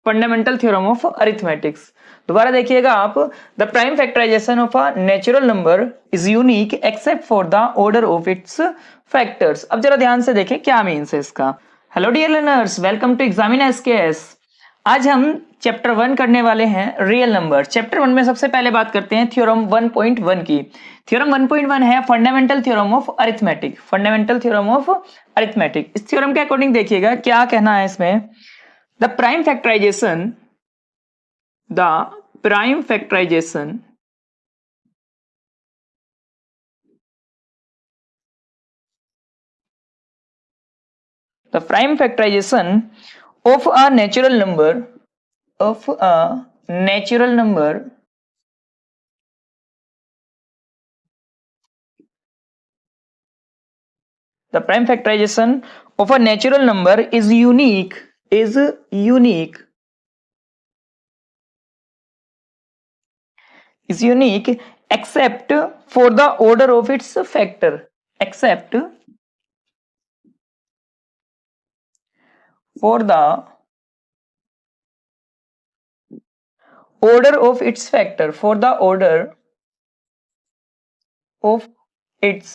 Fundamental theorem of arithmetics. दोबारा देखिएगा आप, the prime factorization of a natural number is unique except for the order of its factors. अब जरा ध्यान से देखें क्या मीन्स है इसका। Hello dear learners, welcome to examine SKS. आज हम चैप्टर 1 करने वाले हैं रियल नंबर। चैप्टर 1 में सबसे पहले बात करते हैं थ्योरम 1.1 की। थ्योरम 1.1 है fundamental theorem of arithmetic. Fundamental theorem of arithmetic, इस थ्योरम के अकॉर्डिंग देखिएगा क्या कहना है इसमें। The prime factorization the prime factorization of a natural number the prime factorization of a natural number is unique except for the order of its factor, except for the order of its factor, for the order of its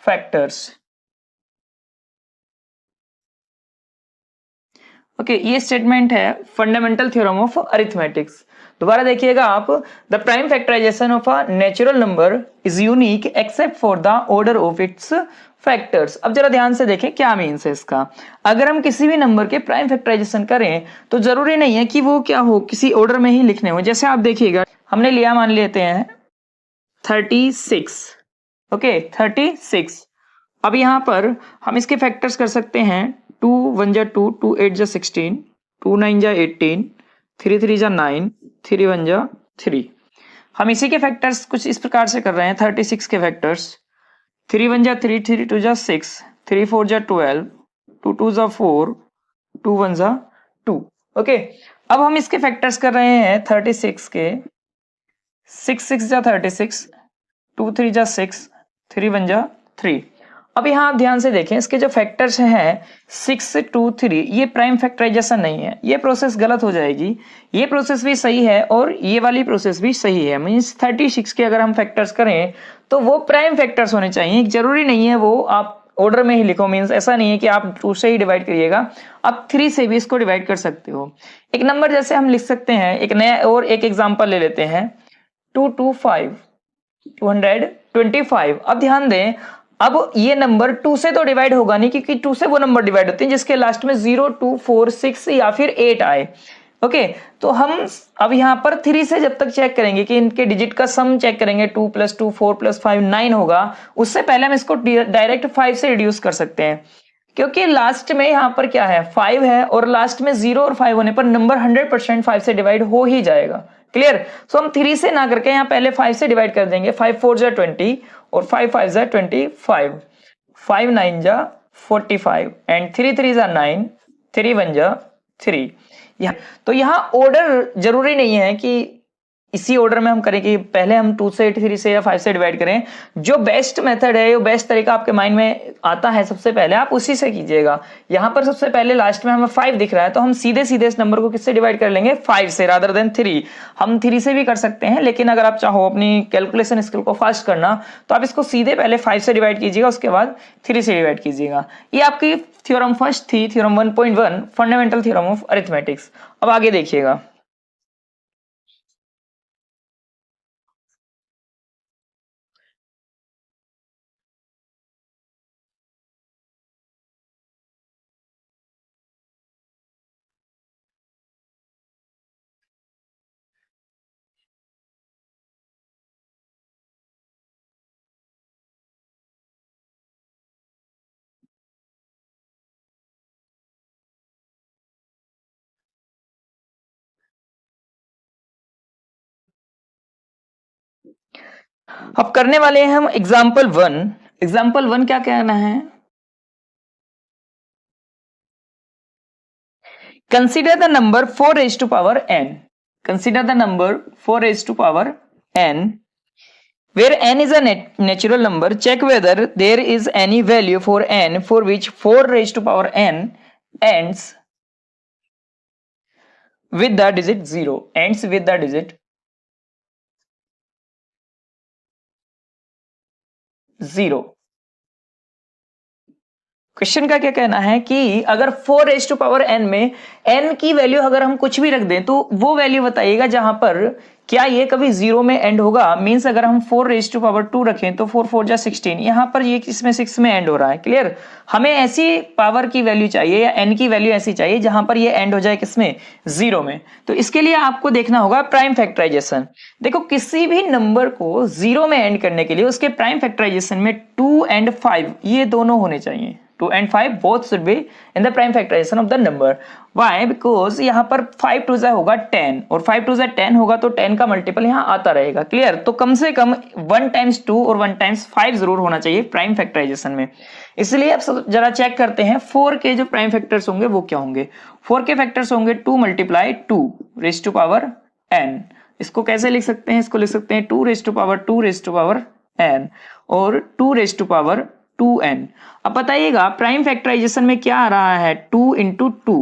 factors। Okay, ये statement है fundamental theorem of arithmetics. दोबारा देखिएगा आप, the prime factorization of a natural number is unique except for the order of its factors. अब जरा ध्यान से देखें क्या मीन्स है इसका। अगर हम किसी भी नंबर के प्राइम फैक्टराइजेशन करें तो जरूरी नहीं है कि वो क्या हो, किसी ऑर्डर में ही लिखने हो। जैसे आप देखिएगा, हमने लिया, मान लेते हैं 36। ओके 36। अब यहां पर हम इसके फैक्टर्स कर सकते हैं 2 1 जा 2, 2 8 जा 16, 2 9 जा 18, 3 3 जा 9, 3 1 जा 3। हम इसी के फैक्टर्स कुछ इस प्रकार से कर रहे हैं। 36 के फैक्टर्स 3 1 जा 3, 3 2 जा 6, 3 4 जा 12, 2 2 जा 4, 2 1 जा 2। ओके, अब हम इसके फैक्टर्स कर रहे हैं 36 के 6 6 जा 36, 2 3 जा 6, 3 1 जा 3। अब यहां आप ध्यान से देखें, इसके जो फैक्टर्स हैं 6 2 3, ये प्राइम फैक्टराइजेशन नहीं है। ये प्रोसेस गलत हो जाएगी। ये प्रोसेस भी सही है और ये वाली प्रोसेस भी सही है। मींस 36 के अगर हम फैक्टर्स करें तो वो प्राइम फैक्टर्स होने चाहिए। जरूरी नहीं है वो आप ऑर्डर में ही लिखो। मींस ऐसा नहीं है कि आप 2 से ही डिवाइड करिएगा, आप 3 से भी इसको डिवाइड कर सकते हो। एक नंबर जैसे हम लिख सकते हैं, एक नया और एक एग्जाम्पल ले लेते हैं 225, 225। अब ध्यान दें, अब ये नंबर 2 से तो डिवाइड होगा नहीं, क्योंकि 2 से वो नंबर डिवाइड होते हैं जिसके लास्ट में 0 2 4 6 या फिर 8 आए। ओके, तो हम अब यहां पर 3 से जब तक चेक करेंगे कि इनके डिजिट का सम चेक करेंगे, 2 + 2 4 + 5 9 होगा, उससे पहले हम इसको डायरेक्ट 5 से रिड्यूस कर सकते हैं, क्योंकि लास्ट में यहां पर क्या है 5 है और लास्ट में 0 और 5 होने पर नंबर 100% 5 से डिवाइड हो ही जाएगा। क्लियर? सो हम 3 से ना करके यहाँ पहले 5 से डिवाइड कर देंगे। 5 4 जा 20 और 5 5 जा 25, 5 9 जा 45 एंड 3 3 जा 9, 3 1 जा 3। तो यहाँ ऑर्डर जरूरी नहीं है कि इसी ऑर्डर में हम करें कि पहले हम 2 से 3 से या 5 से डिवाइड करें। जो बेस्ट मेथड है, जो बेस्ट तरीका आपके माइंड में आता है सबसे पहले आप उसी से कीजिएगा। यहाँ पर सबसे पहले लास्ट में हमें 5 दिख रहा है, तो हम सीधे सीधे इस नंबर को किससे डिवाइड कर लेंगे, 5 से, रादर देन 3। हम 3 से भी कर सकते हैं, लेकिन अगर आप चाहो अपनी कैलकुलेशन स्किल को फास्ट करना तो आप इसको सीधे पहले 5 से डिवाइड कीजिएगा, उसके बाद 3 से डिवाइड कीजिएगा। ये आपकी थ्योरम फर्स्ट थी, theorem 1.1 fundamental theorem of arithmetics. अब आगे देखिएगा, अब करने वाले हैं हम एग्जाम्पल 1। एग्जाम्पल 1 क्या कहना है, consider the number 4 raised to power n। Consider the number 4 raised to power n where n is a natural number। check whether there is any value for n for which 4 raised to power n ends with the digit 0, ends with the digit 0। Question का क्या कहना है कि अगर 4 raise to power n में n की value अगर हम कुछ भी रख दें तो वो वैल्यू बताइएगा जहां पर क्या ये कभी जीरो में एंड होगा। मींस अगर हम 4 रेज टू पावर 2 रखें तो 4 4 जा 16, यहां पर ये किसमें 6 में एंड हो रहा है। क्लियर। हमें ऐसी पावर की वैल्यू चाहिए या n की वैल्यू ऐसी चाहिए जहां पर ये एंड हो जाए किसमें, जीरो में। तो इसके लिए आपको देखना होगा प्राइम फैक्टराइजेशन। देखो किसी भी नंबर को जीरो में एंड करने के लिए उसके प्राइम फैक्टराइजेशन में 2 एंड 5 ये दोनों होने चाहिए। 2 and 5 both should be in the prime factorization of the number. Why? Because यहाँ पर 5 2 जा होगा 10 और 5 2 जा 10 होगा तो 10 का मल्टीपल यहाँ आता रहेगा। क्लियर। तो कम से कम 1 टाइम्स 2 और 1 टाइम्स 5 जरूर होना चाहिए प्राइम फैक्टराइजेशन में। इसलिए अब जरा चेक करते हैं 4 के जो प्राइम फैक्टर्स होंगे वो क्या होंगे। 4 के फैक्टर्स होंगे 2 multiply 2 raise to power n। इसको कैसे लिख सकते हैं, इसको लिख सकते हैं 2 raise to power 2 raise to power n और 2 रेज टू पावर 2n। अब बताइएगा प्राइम फैक्टराइजेशन में क्या आ रहा है, 2 इंटू 2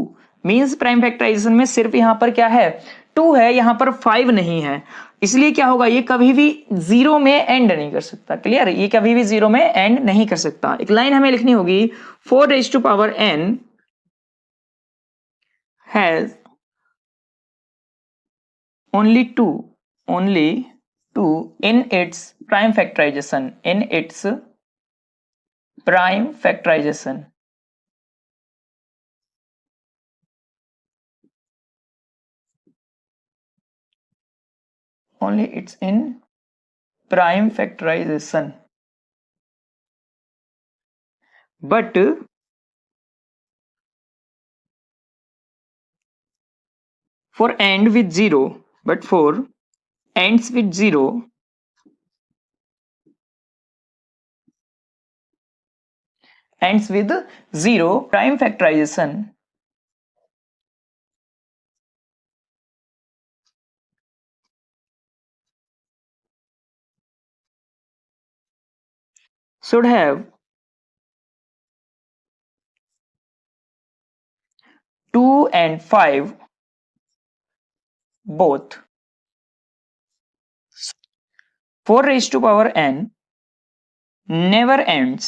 मीन्स प्राइम फैक्टराइजेशन में सिर्फ यहां पर क्या है 2 है, यहां पर 5 नहीं है। इसलिए क्या होगा, ये कभी भी जीरो में एंड नहीं कर सकता। क्लियर। ये कभी भी जीरो में एंड नहीं कर सकता। एक लाइन हमें लिखनी होगी 4 raise to power n has only 2 in its prime factorization, in its prime factorization। only it's in prime factorization, but for end with 0, but for ends with 0 ends with 0 prime factorization should have 2 and 5 both। 4 raised to power n never ends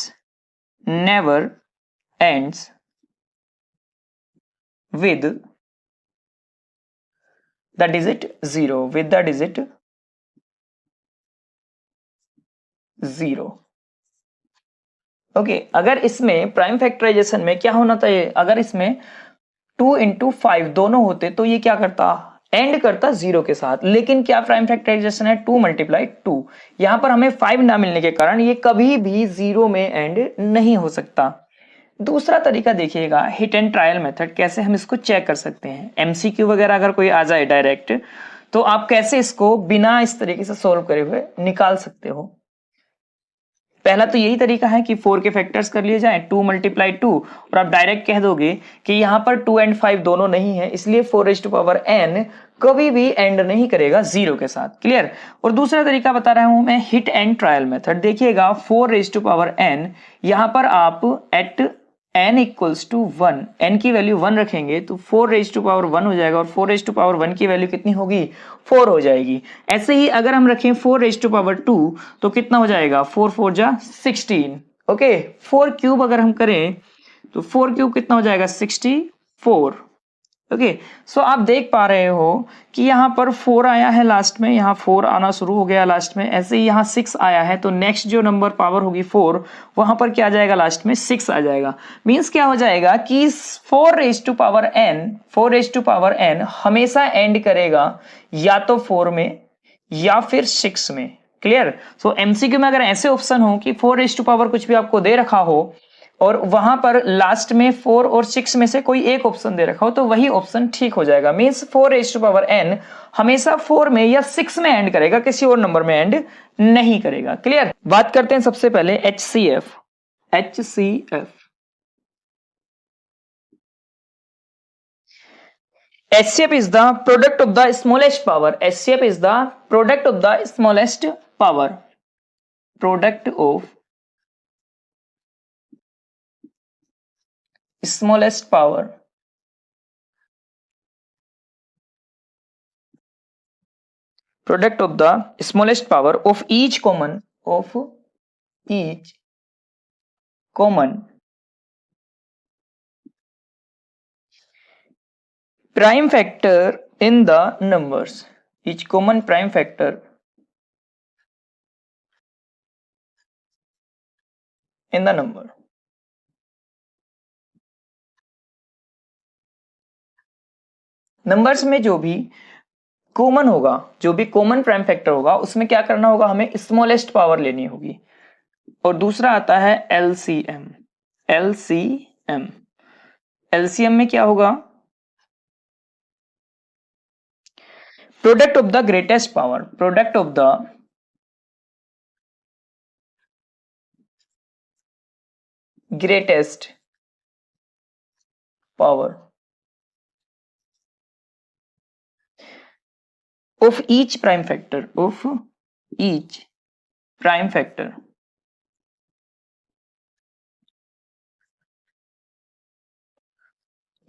with the digit 0, with the digit 0। Okay. अगर इसमें prime factorisation में क्या होना चाहिए, अगर इसमें 2 into 5 दोनों होते तो ये क्या करता, एंड करता 0 के साथ। लेकिन क्या प्राइम फैक्टराइजेशन है 2 मल्टीप्लाई 2, यहां पर हमें 5 ना मिलने के कारण ये कभी भी 0 में एंड नहीं हो सकता। दूसरा तरीका देखिएगा हिट एंड ट्रायल मेथड, कैसे हम इसको चेक कर सकते हैं। एमसीक्यू वगैरह अगर कोई आ जाए डायरेक्ट तो आप कैसे इसको बिना इस तरीके से सोल्व करे हुए निकाल सकते हो। पहला तो यही तरीका है कि 4 के फैक्टर्स कर लिए जाएं 2 मल्टीप्लाई 2 और आप डायरेक्ट कह दोगे कि यहां पर 2 एंड 5 दोनों नहीं है, इसलिए 4 रेज टू पावर n कभी भी एंड नहीं करेगा 0 के साथ। क्लियर। और दूसरा तरीका बता रहा हूं मैं हिट एंड ट्रायल मेथड। देखिएगा 4 रेज टू पावर n, यहां पर आप at n equals to 1, n की वैल्यू 1 रखेंगे तो 4 रेज टू पावर 1 हो जाएगा और 4 रेज टू पावर 1 की वैल्यू कितनी होगी 4 हो जाएगी। ऐसे ही अगर हम रखें 4 रेज टू पावर 2 तो कितना हो जाएगा 4 4 जा 16। ओके। 4 क्यूब अगर हम करें तो 4 क्यूब कितना हो जाएगा 64। ओके। सो आप देख पा रहे हो कि यहाँ पर 4 आया है लास्ट में, यहाँ 4 आना शुरू हो गया लास्ट में। ऐसे ही यहाँ 6 आया है तो नेक्स्ट जो नंबर पावर होगी 4 वहां पर क्या आ जाएगा लास्ट में 6 आ जाएगा। मींस क्या हो जाएगा कि 4 रेज टू पावर n हमेशा एंड करेगा या तो 4 में या फिर 6 में। क्लियर। सो एमसीक्यू में अगर ऐसे ऑप्शन हो कि 4 रेज टू पावर कुछ भी आपको दे रखा हो और वहां पर लास्ट में 4 और 6 में से कोई एक ऑप्शन दे रखा हो तो वही ऑप्शन ठीक हो जाएगा। Means 4 raise to power n हमेशा 4 में या 6 में एंड करेगा, किसी और नंबर में एंड नहीं करेगा। क्लियर। बात करते हैं सबसे पहले HCF। HCF is the product of the smallest power। HCF is the product of the smallest power, product of smallest power product of the smallest power of each common prime factor in the numbers, each common prime factor in the number. Numbers में जो भी common होगा, जो भी common prime factor होगा, उसमें क्या करना होगा, हमें स्मॉलेस्ट पावर लेनी होगी। और दूसरा आता है एलसीएम। एलसीएम में क्या होगा, product of the greatest power, product of the greatest power of each prime factor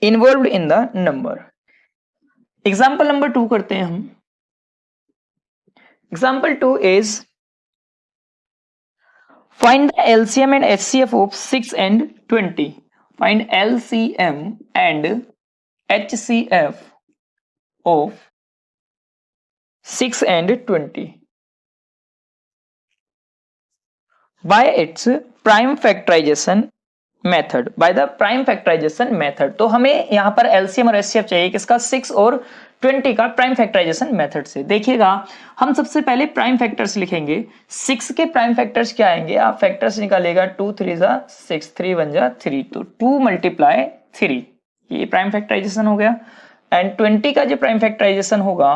involved in the number। Example number 2 करते हैं हम। Example 2 is find the LCM and HCF of 6 and 20। find LCM and HCF of 6 and 20 by its prime factorization method, by the prime factorization method। तो हमें यहां पर LCM और HCF चाहिए किसका, 6 और 20 का प्राइम फैक्टराइजेशन मेथड से। देखिएगा हम सबसे पहले प्राइम फैक्टर्स लिखेंगे। 6 के प्राइम फैक्टर्स क्या आएंगे, आप फैक्टर्स निकालेगा 2 3 जा 6, 3 1 जा 3, तो 2 × 3 ये प्राइम फैक्टराइजेशन हो गया। एंड 20 का जो प्राइम फैक्टराइजेशन होगा,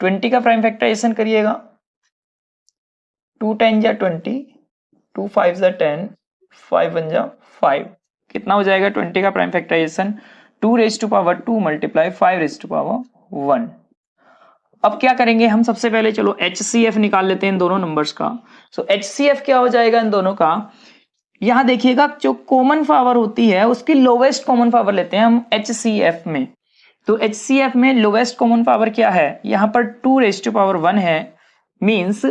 20 का प्राइम फैक्टराइजेशन करिएगा, 2 10 जा 20, 2 5 जा 10, 5 1 जा 5, कितना हो जाएगा 20 का prime factorisation, 2 raised to power 2 × 5 raised to power 1। अब क्या करेंगे हम, सबसे पहले चलो HCF निकाल लेते हैं इन दोनों नंबर्स का। सो HCF क्या हो जाएगा इन दोनों का, यहां देखिएगा जो कॉमन पावर होती है उसकी लोवेस्ट कॉमन पावर लेते हैं हम HCF में। तो HCF में लोवेस्ट कॉमन पावर क्या है, यहां पर 2 raised to power 1 है, मींस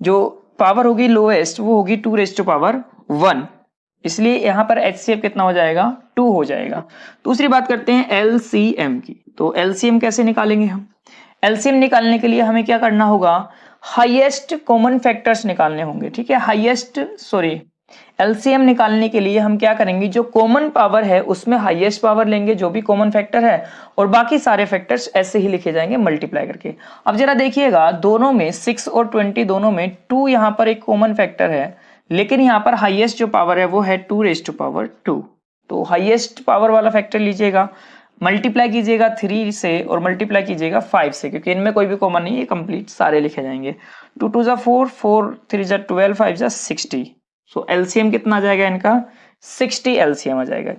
जो पावर होगी लोवेस्ट वो होगी 2 raised to power 1, इसलिए यहां पर HCF कितना हो जाएगा, 2 हो जाएगा। दूसरी बात करते हैं LCM की। तो LCM कैसे निकालेंगे हम, LCM निकालने के लिए हमें क्या करना होगा, हाईएस्ट कॉमन फैक्टर्स निकालने होंगे, ठीक है। LCM निकालने के लिए हम क्या करेंगे, जो कॉमन पावर है उसमें हाईएस्ट पावर लेंगे, जो भी कॉमन फैक्टर है, और बाकी सारे फैक्टर्स ऐसे ही लिखे जाएंगे मल्टीप्लाई करके। अब जरा देखिएगा दोनों में 6 और 20 दोनों में 2 यहां पर एक कॉमन फैक्टर है, लेकिन यहां पर हाईएस्ट जो पावर है वो है 2 raised to power 2। तो हाईएस्ट पावर वाला फैक्टर लीजिएगा, मल्टीप्लाई कीजिएगा 3 से और मल्टीप्लाई कीजिएगा 5 से, क्योंकि इनमें कोई भी कॉमन नहीं है, कंप्लीट सारे लिखे जाएंगे। 2 2 जा 4, 4 3 जा 12, 5 जा 60। सो LCM कितना आ जाएगा इनका, 60 LCM आ जाएगा।